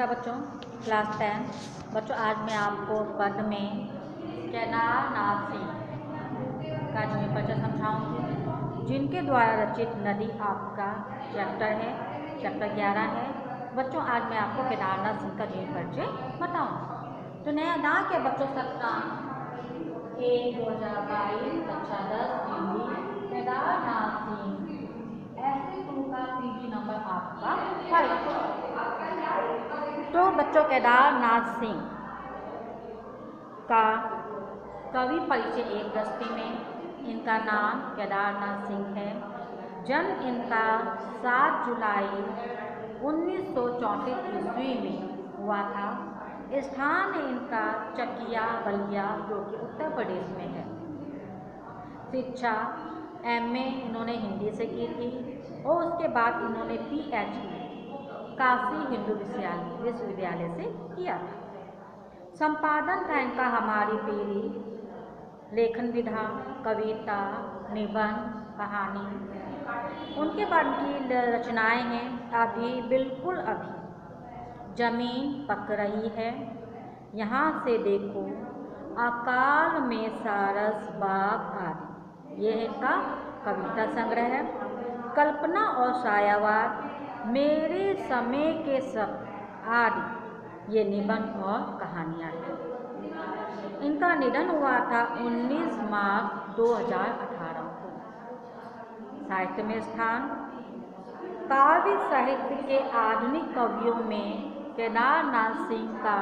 नमस्कार बच्चों, क्लास 10। बच्चों आज मैं आपको पद में केदारनाथ का जो परिचय समझाऊंगी, जिनके द्वारा रचित नदी आपका चैप्टर है, चैप्टर 11 है। बच्चों आज मैं आपको केदारनाथ सिंह का जीवन परिचय बताऊंगी। तो नया दां के बच्चों सप्ताह 1 2022 कक्षा 10 हिंदी केदारनाथ सिंह ऐसे का पीजी नंबर आपका 5। तो बच्चों केदारनाथ सिंह का कवि परिचय एक दस्ती में। इनका नाम केदारनाथ सिंह है। जन्म इनका 7 जुलाई 1934 ईस्वी में हुआ था। स्थान इनका चकिया बलिया जो कि उत्तर प्रदेश में है। शिक्षा एमए इन्होंने हिंदी से की थी और उसके बाद इन्होंने पीएचडी काशी हिंदू विश्वविद्यालय से किया था। संपादन था इनका हमारी पीढ़ी, लेखन विधा, कविता, निबंध, कहानी। उनके बाद की रचनाएं हैं अभी बिल्कुल अभी, जमीन पक रही है, यहाँ से देखो, अकाल में सारस बाग आदि। ये इनका कविता संग्रह है। कल्पना और सायावाद, मेरे समय के सब आदि, ये निबंध और कहानियाँ हैं। इनका निधन हुआ था 19 मार्च 2018 को। साहित्य में स्थान, काव्य साहित्य के आधुनिक कवियों में केदारनाथ सिंह का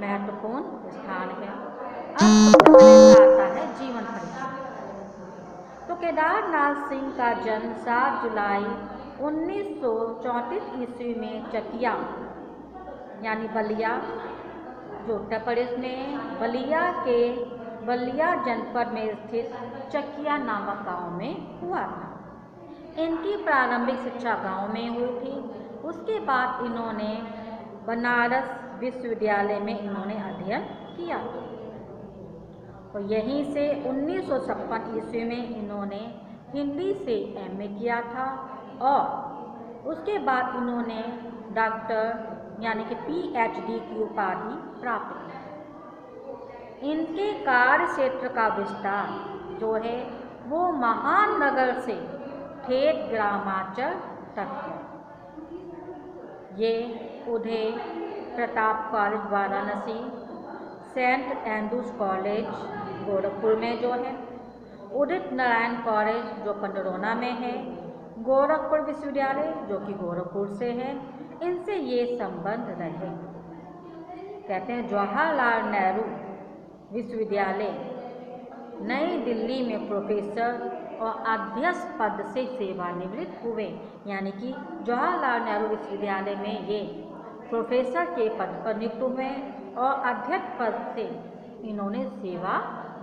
महत्वपूर्ण स्थान है। अब आता है जीवन परिचय। तो केदारनाथ सिंह का जन्म 7 जुलाई 1934 ईस्वी में चकिया यानी बलिया जो उत्तर प्रदेश में बलिया जनपद में स्थित चकिया नामक गांव में हुआ था। इनकी प्रारंभिक शिक्षा गांव में हुई थी। उसके बाद इन्होंने बनारस विश्वविद्यालय में इन्होंने अध्ययन किया और यहीं से 1956 ईस्वी में इन्होंने हिंदी से एमए किया था और उसके बाद इन्होंने डॉक्टर यानी कि पीएचडी की उपाधि प्राप्त की। इनके कार्य क्षेत्र का विस्तार जो है वो महानगर से ठेठ ग्रामांचल तक है। ये Uday Pratap college Varanasi, saint Andrews college Gorakhpur में जो है, उदित नारायण कॉलेज जो पंडरौना में है, गोरखपुर विश्वविद्यालय जो कि गोरखपुर से है, इनसे ये संबंध रहे। कहते हैं जवाहरलाल नेहरू विश्वविद्यालय नई दिल्ली में प्रोफेसर और अध्यक्ष पद से सेवानिवृत्त हुए। यानी कि जवाहरलाल नेहरू विश्वविद्यालय में ये प्रोफेसर के पद पर नियुक्त हुए और अध्यक्ष पद से इन्होंने सेवा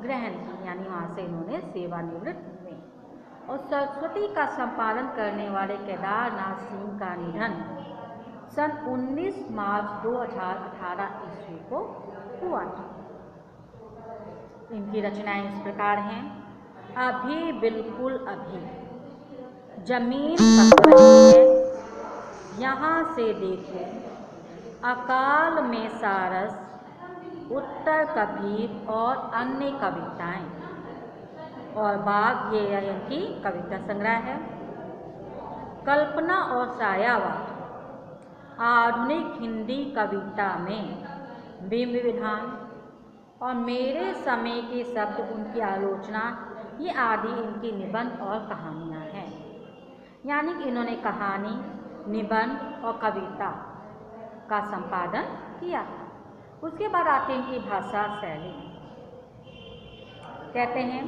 ग्रहण की, यानी वहाँ से इन्होंने सेवानिवृत्त हुए। और सरस्वती का संपादन करने वाले केदारनाथ सिंह का निधन सन 19 मार्च 2018 ईस्वी को हुआ था। इनकी रचनाएं इस प्रकार हैं। अभी बिल्कुल अभी, जमीन पक रही है, यहाँ से देखो, अकाल में सारस, उत्तर कबीर और अन्य कविताएं। और बाग ये इनकी कविता संग्रह है। कल्पना और सायावाद, आधुनिक हिंदी कविता में बिंब विधान और मेरे समय के शब्द, उनकी आलोचना, ये आदि इनकी निबंध और कहानियाँ हैं। यानी कि इन्होंने कहानी, निबंध और कविता का संपादन किया। उसके बाद आते हैं इनकी भाषा शैली। कहते हैं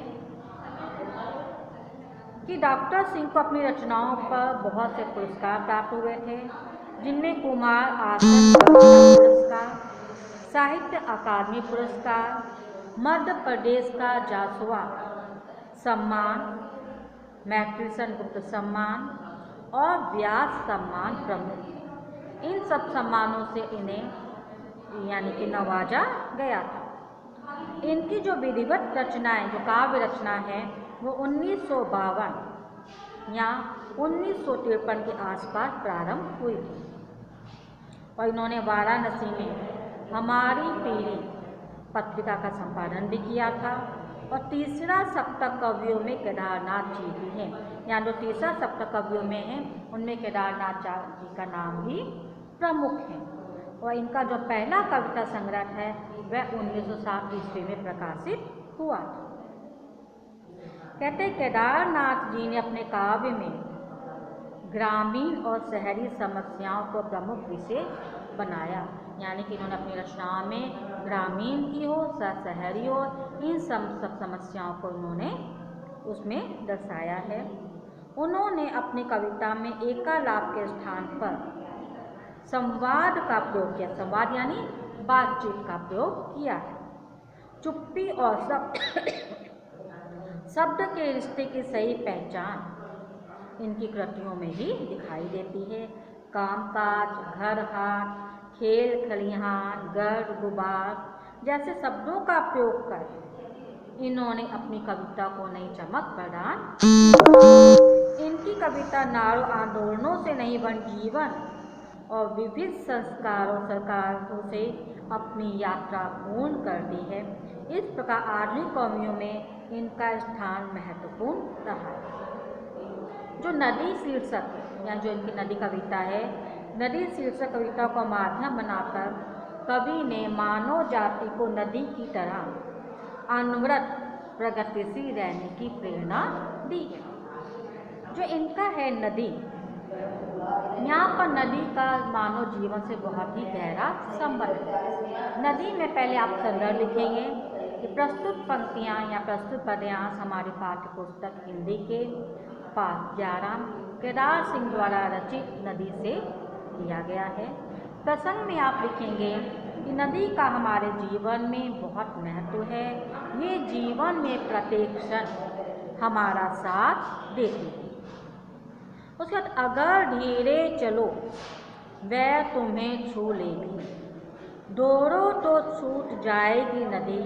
कि डॉक्टर सिंह को अपनी रचनाओं पर बहुत से पुरस्कार प्राप्त हुए थे, जिनमें कुमार आसन पुरस्कार, साहित्य अकादमी पुरस्कार, मध्य प्रदेश का जासुआ सम्मान, मैट्रिसन गुप्त सम्मान और व्यास सम्मान प्रमुख। इन सब सम्मानों से इन्हें यानी कि नवाजा गया था। इनकी जो विधिवत रचनाएं, जो काव्य रचना है, वो 1952 या 1953 के आसपास प्रारंभ हुई थी। और इन्होंने वाराणसी में हमारी पीढ़ी पत्रिका का संपादन भी किया था। और तीसरा सप्तक कवियों में केदारनाथ जी भी हैं। यहाँ जो तीसरा सप्तक कवियों में है उनमें केदारनाथ जी का नाम भी प्रमुख है। और इनका जो पहला कविता संग्रह है वह 1907 ईस्वी में प्रकाशित हुआ था। कहते केदारनाथ जी ने अपने काव्य में ग्रामीण और शहरी समस्याओं को प्रमुख विषय बनाया, यानी कि इन्होंने अपनी रचनाओं में ग्रामीण की हो शहरी हो, इन सब समस्याओं को उन्होंने उसमें दर्शाया है। उन्होंने अपनी कविता में एकालाप के स्थान पर संवाद का प्रयोग किया। संवाद यानी बातचीत का प्रयोग किया है। चुप्पी और शब्द के रिश्ते की सही पहचान इनकी कृतियों में भी दिखाई देती है। कामकाज, घर हाट, खेल खलिहान, गर्द गुबार जैसे शब्दों का प्रयोग कर इन्होंने अपनी कविता को नई चमक प्रदान की। इनकी कविता नारों आंदोलनों से नहीं बन जीवन और विविध संस्कारों से अपनी यात्रा पूर्ण करती है। इस प्रकार आधुनिक कवियों में इनका स्थान महत्वपूर्ण रहा है। जो नदी शीर्षक या जो इनकी नदी कविता है, नदी शीर्षक कविता को माध्यम बनाकर कवि ने मानव जाति को नदी की तरह अनवरत प्रगतिशील रहने की प्रेरणा दी है। जो इनका है नदी, यहाँ पर नदी का मानव जीवन से बहुत ही गहरा संबंध है। नदी में पहले आप संदर्भ लिखेंगे कि प्रस्तुत पंक्तियाँ या प्रस्तुत पद्यांश हमारी पाठ्य पुस्तक हिंदी के पाठ 11 केदार सिंह द्वारा रचित नदी से लिया गया है। प्रसंग में आप लिखेंगे कि नदी का हमारे जीवन में बहुत महत्व है। ये जीवन में प्रत्येक क्षण हमारा साथ देती है। उसके बाद अगर धीरे चलो वह तुम्हें छू लेगी, दौड़ो तो छूट जाएगी नदी,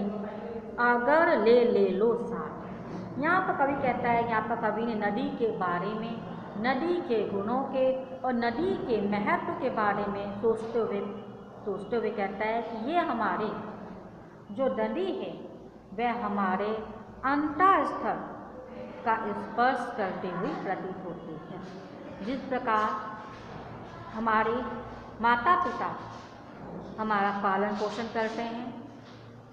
अगर ले लो साथ। यहाँ पर कवि कहता है, यहाँ पर कवि ने नदी के बारे में, नदी के गुणों के और नदी के महत्व के बारे में सोचते हुए कहता है कि ये हमारे जो नदी है वह हमारे अंतःस्थल का स्पर्श करते हुए प्रतीत होती है। जिस प्रकार हमारे माता पिता हमारा पालन पोषण करते हैं,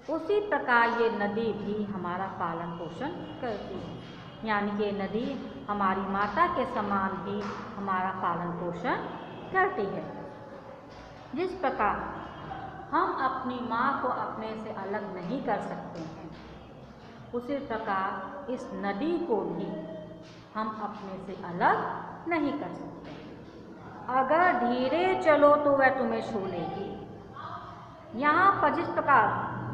उसी प्रकार ये नदी भी हमारा पालन पोषण करती है। यानी कि नदी हमारी माता के समान भी हमारा पालन पोषण करती है। जिस प्रकार हम अपनी माँ को अपने से अलग नहीं कर सकते हैं, उसी प्रकार इस नदी को भी हम अपने से अलग नहीं कर सकते। अगर धीरे चलो तो वह तुम्हें छू लेगी। यहाँ पर जिस प्रकार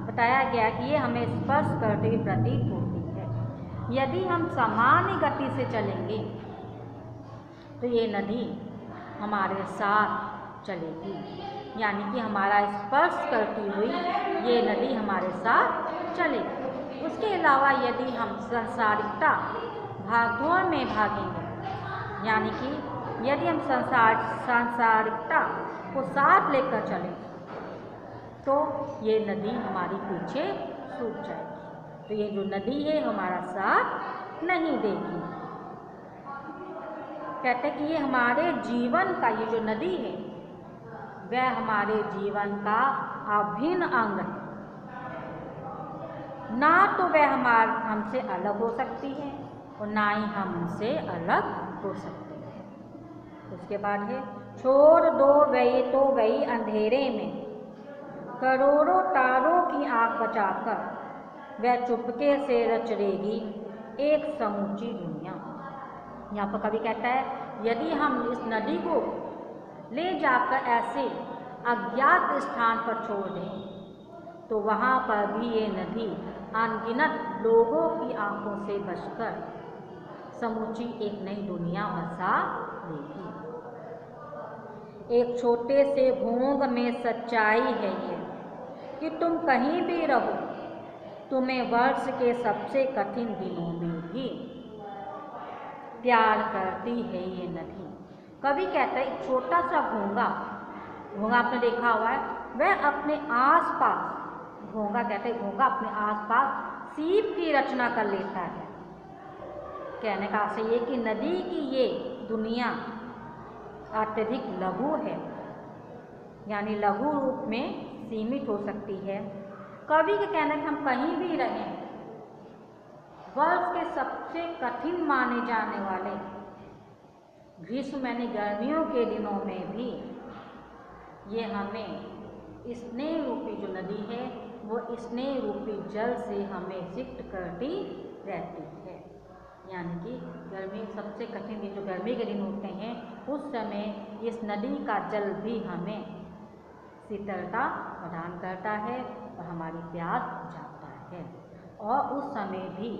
बताया गया कि ये हमें स्पर्श करते हुए प्रतीत होती है, यदि हम सामान्य गति से चलेंगे तो ये नदी हमारे साथ चलेगी, यानी कि हमारा स्पर्श करती हुई ये नदी हमारे साथ चलेगी। उसके अलावा यदि हम सांसारिकता भागदौड़ में भागेंगे, यानी कि यदि हम सांसारिकता को साथ लेकर चलें तो ये नदी हमारी पीछे छूट जाएगी। तो ये जो नदी है हमारा साथ नहीं देगी। कहते हैं कि ये हमारे जीवन का, ये जो नदी है वह हमारे जीवन का अभिन्न अंग है। ना तो वह हमसे अलग हो सकती है और ना ही हम उनसे अलग हो सकते हैं। उसके बाद है छोड़ दो वही तो वही अंधेरे में, करोड़ों तारों की आँख बचाकर वह चुपके से रच लेगी एक समूची दुनिया। यहाँ पर कवि कहता है यदि हम इस नदी को ले जाकर ऐसे अज्ञात स्थान पर छोड़ दें तो वहाँ पर भी ये नदी अनगिनत लोगों की आंखों से बचकर समूची एक नई दुनिया बसा देगी। एक छोटे से भोंग में सच्चाई है ये कि तुम कहीं भी रहो, तुम्हें वर्ष के सबसे कठिन दिनों में भी प्यार करती है ये नदी। कवि कहता है एक छोटा सा घोंगा घोंघा आपने देखा हुआ है, वह अपने आसपास, घोंघा कहते हैं घोंघा अपने आसपास सीप की रचना कर लेता है। कहने का आशय ये कि नदी की ये दुनिया अत्यधिक लघु है, यानी लघु रूप में सीमित हो सकती है। कवि के कहने कि हम कहीं भी रहें, वर्ष के सबसे कठिन माने जाने वाले ग्रीष्म यानी गर्मियों के दिनों में भी ये हमें स्नेह रूपी जो नदी है वो स्नेह रूपी जल से हमें सिक्त करती रहती है। यानी कि गर्मी सबसे कठिन दिन जो गर्मी के दिन होते हैं उस समय इस नदी का जल भी हमें शीतलता प्रदान करता है और हमारी प्यास बुझाता है, और उस समय भी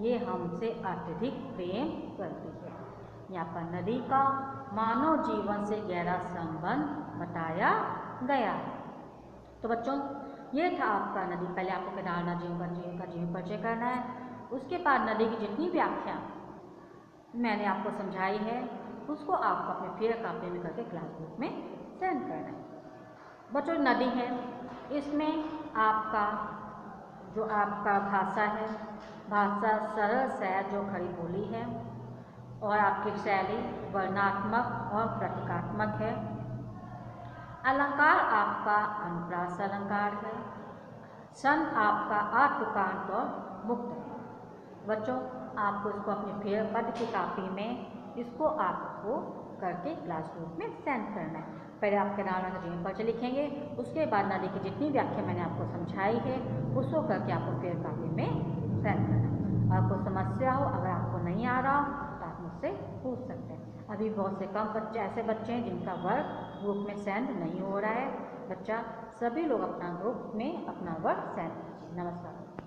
ये हमसे अत्यधिक प्रेम करती है। यहाँ पर नदी का मानव जीवन से गहरा संबंध बताया गया है। तो बच्चों ये था आपका नदी। पहले आपको केदारनाथ जी का जीवन परिचय करना है, उसके बाद नदी की जितनी व्याख्या मैंने आपको समझाई है उसको आपको अपने फेयर कॉपी में करके क्लास बुक में सेंड करना है। बच्चों नदी है, इसमें आपका जो आपका भाषा है, भाषा सरल सहज जो खड़ी बोली है, और आपकी शैली वर्णात्मक और प्रतीकात्मक है। अलंकार आपका अनुप्रास अलंकार है। छंद आपका आत्मकांत और मुक्त है। बच्चों आपको इसको अपनी फेयर पद की कॉपी में इसको आपको करके क्लास ग्रुप में सेंड करना है। पहले आप केदारनाथ जीवन परिचय लिखेंगे, उसके बाद नदी की जितनी व्याख्या मैंने आपको समझाई है उसको करके आपको फेयर कॉपी में सेंड करना है। आपको समस्या हो, अगर आपको नहीं आ रहा तो आप मुझसे पूछ सकते हैं। अभी बहुत से कम बच्चे ऐसे बच्चे हैं जिनका वर्क ग्रुप में सेंड नहीं हो रहा है। बच्चा सभी लोग अपना ग्रुप में अपना वर्क सेंड कीजिए। नमस्कार।